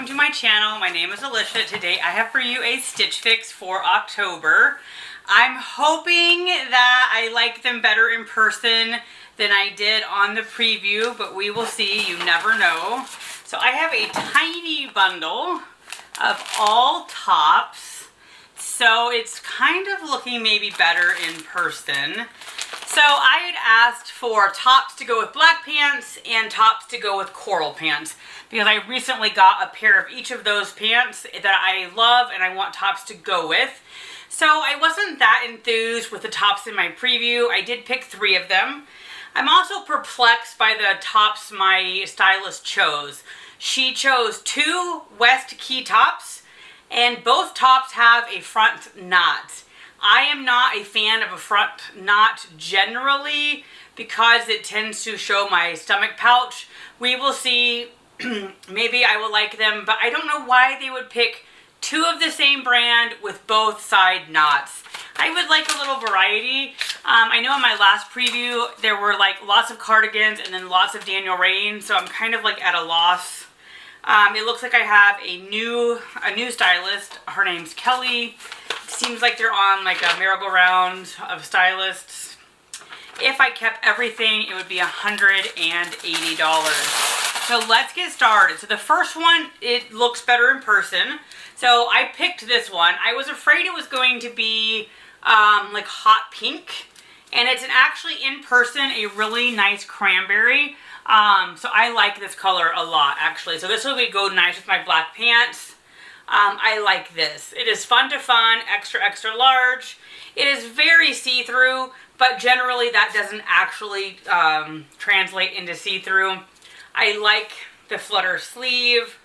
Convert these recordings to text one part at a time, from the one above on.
to my channel. My name is Alicia. Today I have for you a Stitch Fix for October. I'm hoping that I like them better in person than I did on the preview, but we will see. You never know. So I have a tiny bundle of all tops. So it's kind of looking maybe better in person. So I had asked for tops to go with black pants and tops to go with coral pants because I recently got a pair of each of those pants that I love and I want tops to go with. So I wasn't that enthused with the tops in my preview. I did pick 3 of them. I'm also perplexed by the tops my stylist chose. She chose 2 West Key tops and both tops have a front knot. I am not a fan of a front knot generally because it tends to show my stomach pouch. We will see. Maybe I will like them, but I don't know why they would pick 2 of the same brand with both side knots. I would like a little variety. I know in my last preview there were like lots of cardigans and then lots of Daniel Rain, so I'm kind of like at a loss. It looks like I have a new stylist. Her name's Kelly. Seems like they're on like a merry-go-round of stylists. If I kept everything, it would be $180. So let's get started. So the first one, it looks better in person. So I picked this one. I was afraid it was going to be like hot pink. And it's actually in person a really nice cranberry. So I like this color a lot actually. So this will go nice with my black pants. I like this. It is fun to fun, extra, extra large. It is very see-through, but generally that doesn't actually translate into see-through. I like the Flutter sleeve,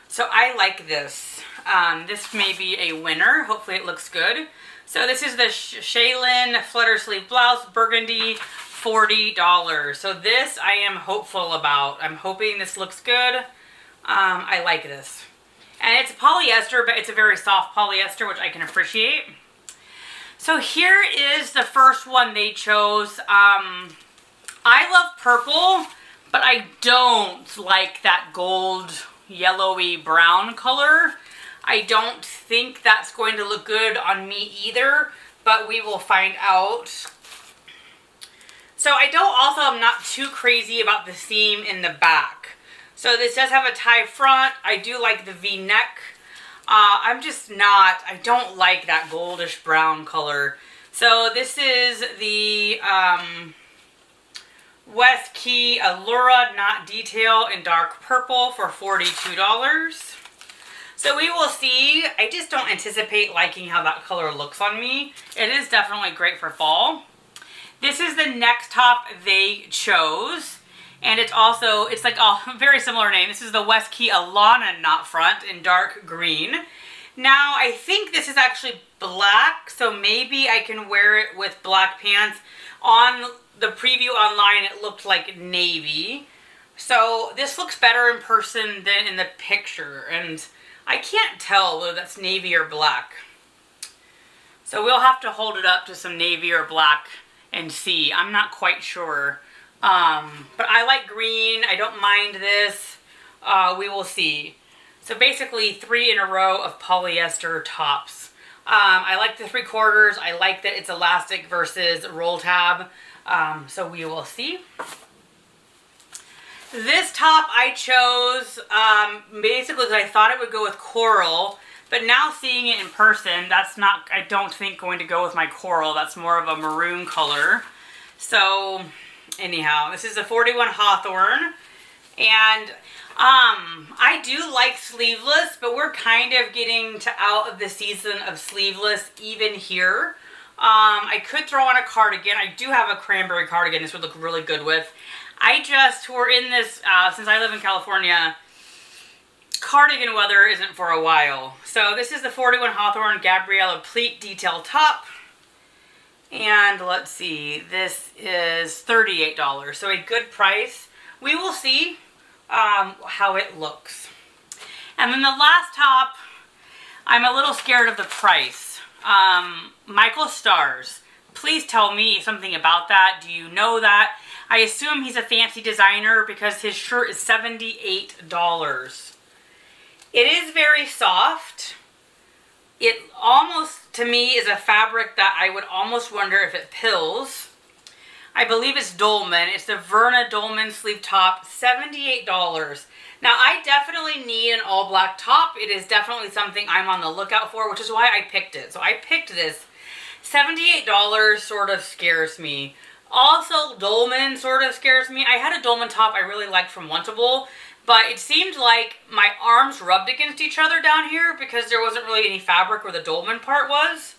so I like this. This may be a winner. Hopefully it looks good. So this is the Shaylin Flutter sleeve blouse, Burgundy, $40. So this I am hopeful about. I'm hoping this looks good. I like this. And it's polyester, but it's a very soft polyester, which I can appreciate. So here is the first one they chose. I love purple, but I don't like that gold, yellowy brown color. I don't think that's going to look good on me either, but we will find out. So I am not too crazy about the seam in the back. So this does have a tie front. I do like the V-neck. I don't like that goldish brown color. So this is the West Key Allura Knot Detail in dark purple for $42. So we will see. I just don't anticipate liking how that color looks on me. It is definitely great for fall. This is the next top they chose. And it's like a very similar name. This is the West Key Alana Knot Front in dark green. Now, I think this is actually black, so maybe I can wear it with black pants. On the preview online, it looked like navy. So this looks better in person than in the picture. And I can't tell whether that's navy or black. So we'll have to hold it up to some navy or black and see. I'm not quite sure. But I like green. I don't mind this. We will see. So basically 3 in a row of polyester tops. I like the 3/4. I like that it's elastic versus roll tab. So we will see. This top I chose basically because I thought it would go with coral. But now seeing it in person, that's not, I don't think, going to go with my coral. That's more of a maroon color. So anyhow, this is a 41 Hawthorne, and I do like sleeveless, but we're kind of getting out of the season of sleeveless even here. I could throw on a cardigan. I do have a cranberry cardigan this would look really good with. We're in this, since I live in California, cardigan weather isn't for a while. So this is the 41 Hawthorne Gabriella pleat detail top. And let's see, this is $38, so a good price. We will see how it looks. And then the last top, I'm a little scared of the price. Michael Stars, please tell me something about that. Do you know that? I assume he's a fancy designer because his shirt is $78. It is very soft. It almost, to me, is a fabric that I would almost wonder if it pills. I believe it's Dolman. It's the Verna Dolman sleeve top, $78. Now, I definitely need an all black top. It is definitely something I'm on the lookout for, which is why I picked it. So I picked this. $78 sort of scares me. Also, Dolman sort of scares me. I had a Dolman top I really liked from Wantable, but it seemed like my arms rubbed against each other down here because there wasn't really any fabric where the Dolman part was.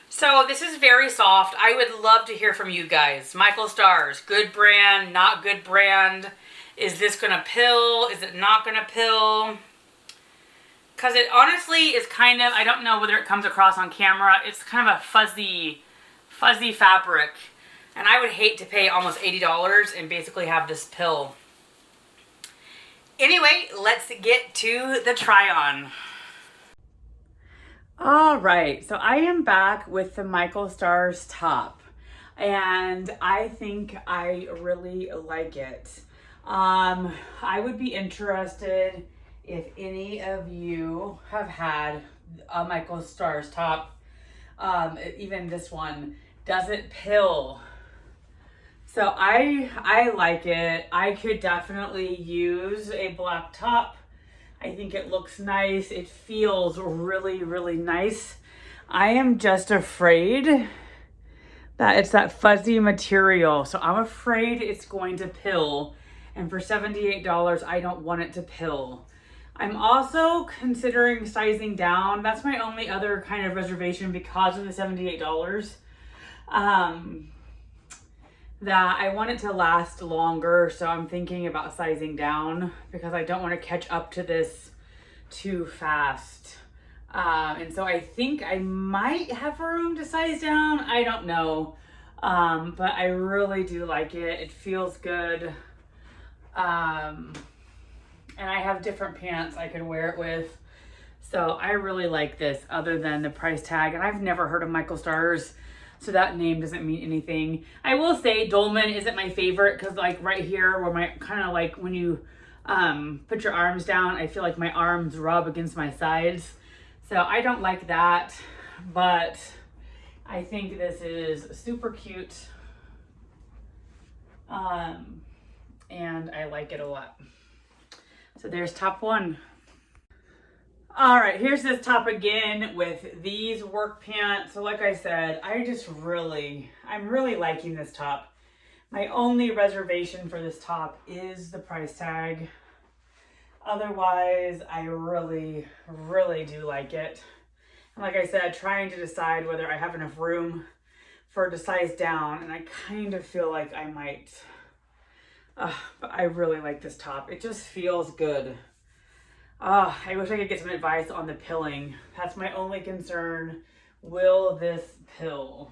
So this is very soft. I would love to hear from you guys. Michael Stars, good brand, not good brand. Is this gonna pill? Is it not gonna pill? Because it honestly is kind of, I don't know whether it comes across on camera, it's kind of a fuzzy fabric. And I would hate to pay almost $80 and basically have this pill. Anyway, let's get to the try on. All right, so I am back with the Michael Stars top. And I think I really like it. I would be interested if any of you have had a Michael Stars top. Even this one, does it pill? So I like it. I could definitely use a black top. I think it looks nice. It feels really, really nice. I am just afraid that it's that fuzzy material. So I'm afraid it's going to pill. And for $78, I don't want it to pill. I'm also considering sizing down. That's my only other kind of reservation because of the $78. That I want it to last longer, so I'm thinking about sizing down because I don't want to catch up to this too fast. And so I think I might have room to size down. I don't know. But I really do like it. It feels good. And I have different pants I could wear it with. So I really like this other than the price tag. And I've never heard of Michael Stars, so that name doesn't mean anything. I will say Dolman isn't my favorite because like right here where my kind of like when you put your arms down, I feel like my arms rub against my sides. So I don't like that, but I think this is super cute. And I like it a lot. So there's top one. All right, here's this top again with these work pants. So like I said, I'm really liking this top. My only reservation for this top is the price tag. Otherwise, I really, really do like it. And like I said, trying to decide whether I have enough room for it to size down, and I kind of feel like I might. But I really like this top. It just feels good. I wish I could get some advice on the pilling. That's my only concern. Will this pill?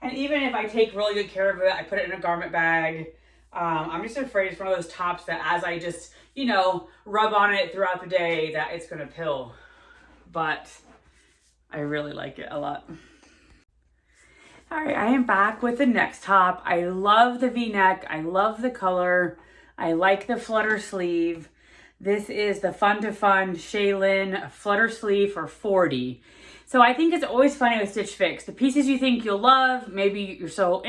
And even if I take really good care of it, I put it in a garment bag, I'm just afraid it's one of those tops that as I just, you know, rub on it throughout the day that it's gonna pill. But I really like it a lot. All right, I am back with the next top. I love the V-neck. I love the color. I like the flutter sleeve. This is the Fun to Fun Shaylin flutter sleeve for $40. So I think it's always funny with Stitch Fix. The pieces you think you'll love, maybe you're so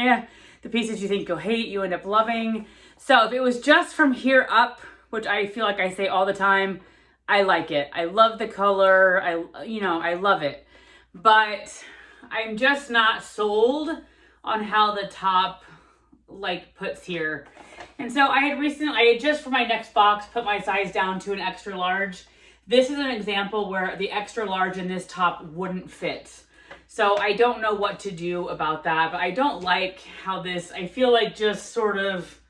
The pieces you think you'll hate, you end up loving. So if it was just from here up, which I feel like I say all the time, I like it. I love the color. I love it. But I'm just not sold on how the top puts here. And so I had just for my next box put my size down to an extra large. This is an example where the extra large in this top wouldn't fit. So I don't know what to do about that, but I don't like how this, I feel like just sort of,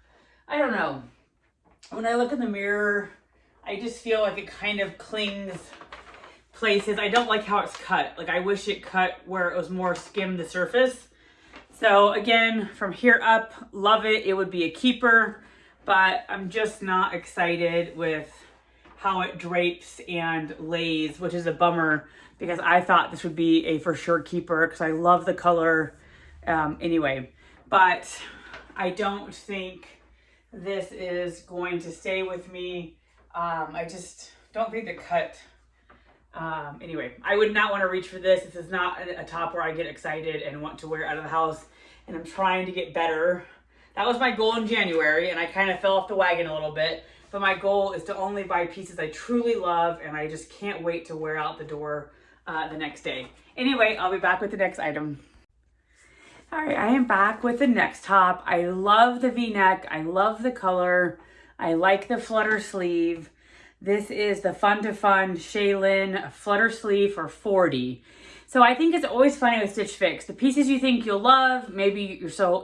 I don't know. When I look in the mirror, I just feel like it kind of clings places. I don't like how it's cut. Like I wish it cut where it was more skimmed the surface. So again, from here up, love it. It would be a keeper, but I'm just not excited with how it drapes and lays, which is a bummer because I thought this would be a for sure keeper because I love the color anyway. But I don't think this is going to stay with me. I just don't think the cut, anyway, I would not want to reach for this. This is not a top where I get excited and want to wear out of the house, and I'm trying to get better. That was my goal in January, and I kind of fell off the wagon a little bit, but my goal is to only buy pieces I truly love, and I just can't wait to wear out the door the next day. Anyway, I'll be back with the next item. All right, I am back with the next top. I love the V-neck. I love the color. I like the flutter sleeve. This is the Fun to Fun Shaylin flutter sleeve for $40. So I think it's always funny with Stitch Fix. The pieces you think you'll love, maybe you're so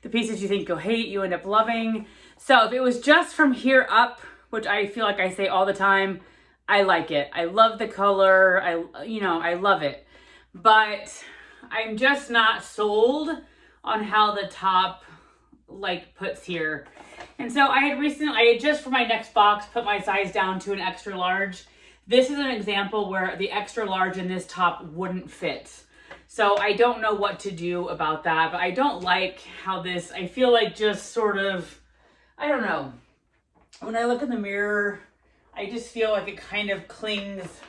The pieces you think you'll hate, you end up loving. So if it was just from here up, which I feel like I say all the time, I like it. I love the color. I love it. But I'm just not sold on how the top puts here. And so I had just for my next box put my size down to an extra large. This is an example where the extra large in this top wouldn't fit. So I don't know what to do about that, but I don't like how this, I feel like just sort of, I don't know. When I look in the mirror, I just feel like it kind of clings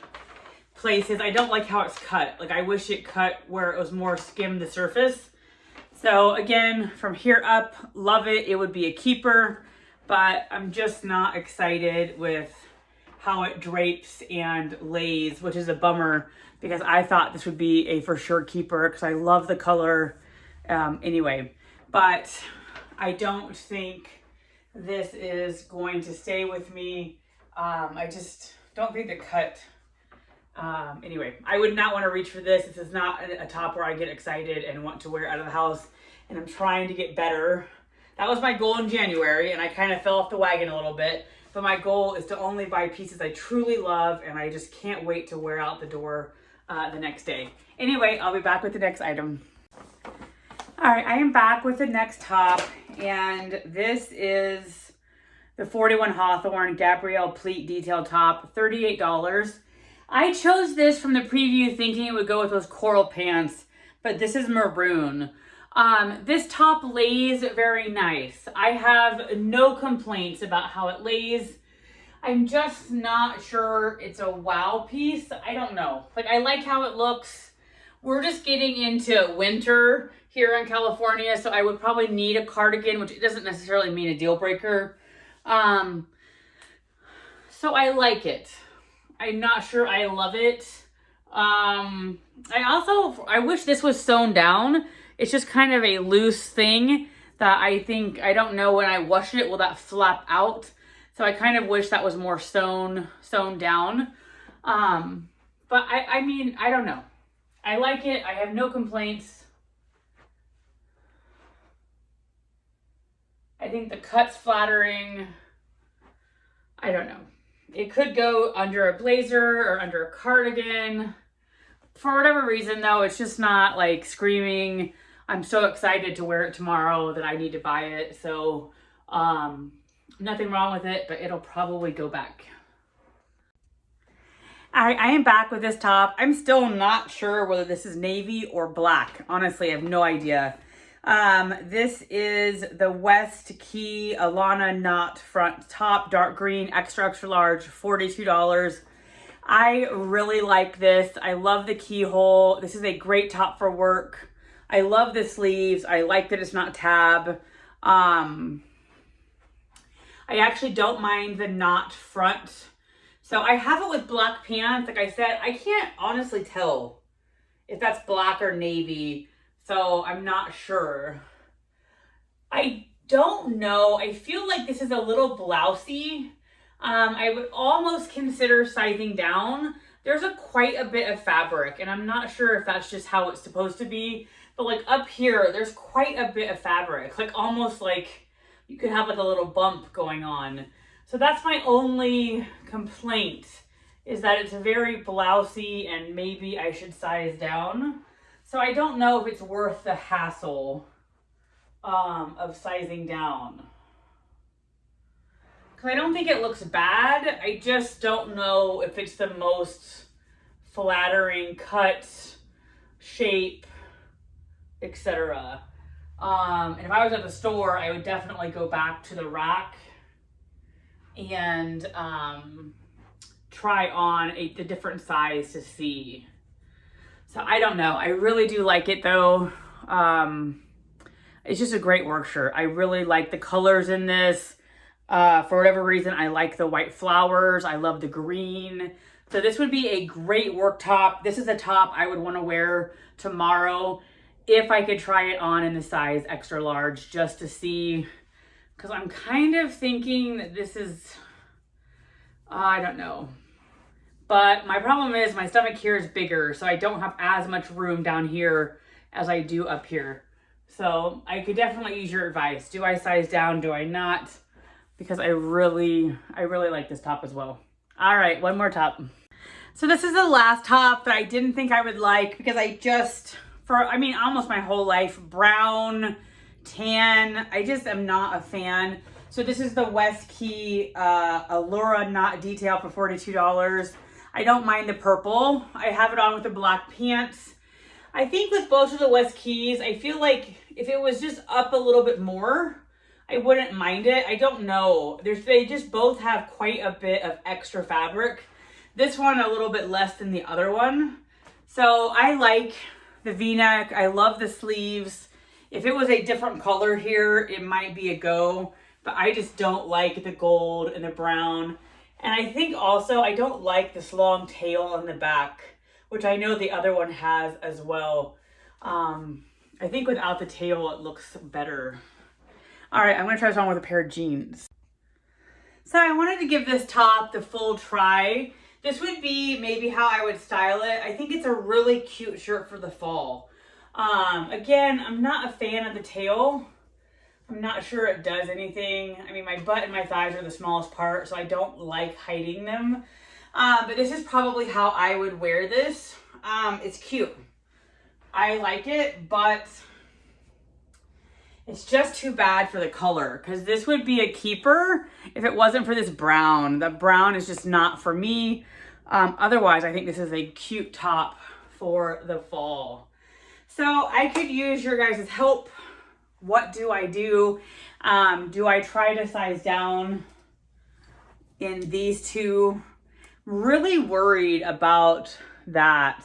places. I don't like how it's cut. Like I wish it cut where it was more skimmed the surface. So again, from here up, love it. It would be a keeper, but I'm just not excited with how it drapes and lays, which is a bummer because I thought this would be a for sure keeper because I love the color anyway. But I don't think this is going to stay with me. I just don't think the cut, anyway, I would not want to reach for this. This is not a top where I get excited and want to wear out of the house, and I'm trying to get better. That was my goal in January, and I kind of fell off the wagon a little bit, but my goal is to only buy pieces I truly love, and I just can't wait to wear out the door the next day. Anyway, I'll be back with the next item. All right, I am back with the next top, and this is the 41 Hawthorne Gabrielle Pleat Detail Top, $38. I chose this from the preview thinking it would go with those coral pants, but this is maroon. This top lays very nice. I have no complaints about how it lays. I'm just not sure it's a wow piece. I don't know. Like, I like how it looks. We're just getting into winter here in California, so I would probably need a cardigan, which doesn't necessarily mean a deal breaker. So I like it. I'm not sure I love it. I wish this was sewn down. It's just kind of a loose thing that I don't know when I wash it, will that flap out? So I kind of wish that was more sewn down. But I mean, I don't know. I like it. I have no complaints. I think the cut's flattering. I don't know. It could go under a blazer or under a cardigan. For whatever reason, though, it's just not like screaming, I'm so excited to wear it tomorrow that I need to buy it. So, nothing wrong with it, but it'll probably go back. I am back with this top. I'm still not sure whether this is navy or black. Honestly, I have no idea. This is the West Key Alana Knot front top, dark green, extra large, $42. I really like this. I love the keyhole. This is a great top for work. I love the sleeves. I like that it's not tab. I actually don't mind the knot front. So I have it with black pants. Like I said, I can't honestly tell if that's black or navy. So I'm not sure. I don't know. I feel like this is a little blousey. I would almost consider sizing down. There's quite a bit of fabric, and I'm not sure if that's just how it's supposed to be. But like up here, there's quite a bit of fabric. Like almost like you could have like a little bump going on. So that's my only complaint, is that it's very blousey and maybe I should size down. So I don't know if it's worth the hassle of sizing down. Because I don't think it looks bad. I just don't know if it's the most flattering cut, shape, etc. And if I was at the store, I would definitely go back to the rack and try on the different size to see. So I don't know. I really do like it though. It's just a great work shirt. I really like the colors in this. For whatever reason, I like the white flowers. I love the green. So this would be a great work top. This is a top I would want to wear tomorrow if I could try it on in the size extra large just to see. Because I'm kind of thinking that this is, I don't know. But my problem is my stomach here is bigger, so I don't have as much room down here as I do up here. So I could definitely use your advice. Do I size down? Do I not? Because I really like this top as well. All right, one more top. So this is the last top that I didn't think I would like because I just, almost my whole life, brown, tan, I just am not a fan. So this is the West Key Allura Knot Detail for $42. I don't mind the purple. I have it on with the black pants. I think with both of the West Keys, I feel like if it was just up a little bit more, I wouldn't mind it. I don't know. They just both have quite a bit of extra fabric. This one a little bit less than the other one. So I like the V-neck. I love the sleeves. If it was a different color here, it might be a go. But I just don't like the gold and the brown. And I think also I don't like this long tail on the back, which I know the other one has as well. I think without the tail, it looks better. All right, I'm gonna try this on with a pair of jeans. So I wanted to give this top the full try. This would be maybe how I would style it. I think it's a really cute shirt for the fall. Again, I'm not a fan of the tail. I'm not sure it does anything. I mean, my butt and my thighs are the smallest part, so I don't like hiding them. But this is probably how I would wear this. It's cute. I like it, but it's just too bad for the color because this would be a keeper if it wasn't for this brown. The brown is just not for me. Otherwise, I think this is a cute top for the fall. So I could use your guys' help. What do I do? Do I try to size down in these two? Really worried about that.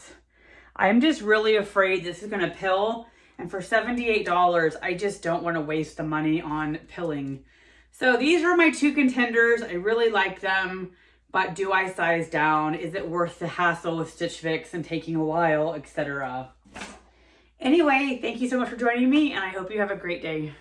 I'm just really afraid this is gonna pill, and for $78, I just don't want to waste the money on pilling. So these are my two contenders. I really like them, but do I size down? Is it worth the hassle with Stitch Fix and taking a while, etc.? Anyway, thank you so much for joining me, and I hope you have a great day.